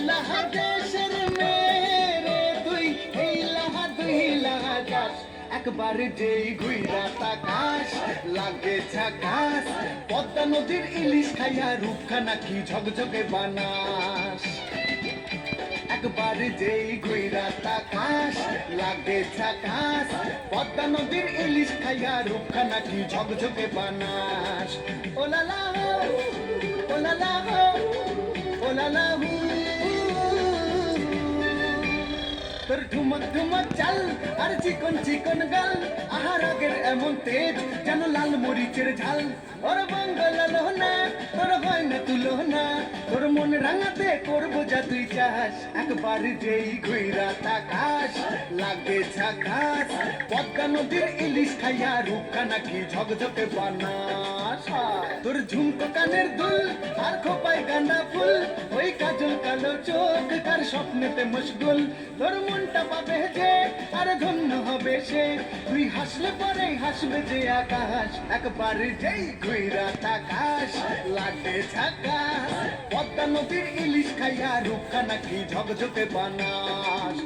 লাহা দেশের মেরে তুই এই লাহা দুই লাহা যাস একবার যেই ঘুইরা তাকাস লাগে ঝাকাস পদ্মা নদীর ইলিশ খাইয়া রূপখানা কি ঝকঝকে বানাস একবার যেই ঘুইরা তাকাস লাগে ঝাকাস পদ্মা নদীর ইলিশ খাইয়া রূপখানা কি ঝকঝকে বানাস ওলালা ওলালা ওলালা তোর ঠুমক ঠুমক চাল আর চিকন চিকন গাল আহার আগের এমন তেজ যেন লাল মরিচের ঝাল ওর বাঙ্গল লোহনা তোর হয় না তুলনা তোর মন রাঙাতে করবো যা তুই চাস একবার যেই ঘুইরা তাকাস লাগে ঝাকাস পদ্মা নদীর ইলিশ খাইয়া রূপখানা কি ঝকঝকে বানাস তোর ঝুমকো কানের দুল আর খোপায় গাঁদা ফুল ওই কাজল কালো চোখ কার স্বপ্নেতে মশগুল তোর মনটা পাবে যে আর ধন্য হবে সে তুই হাসলে পরে হাসবে যে আকাশ একবার যেই ঘুইরা তাকাস লাগে ঝাকাস পদ্মা নদীর ইলিশ খাইয়া রূপখানা কি ঝকঝকে বানাস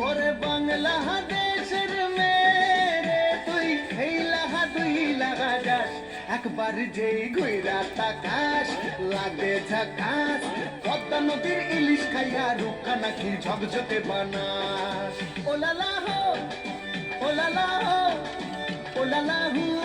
ওরে বাংলা দেশের মেরে তুই এই লাহা দুই লাগা যাস একবার যেই ঘুইরা তাকাস লাগে ঝাকাস পদ্মা নদীর ইলিশ খাইয়া রূপখানা কি ঝকঝকে বানাস ওলালা হো ওলালা হো ওলালা হু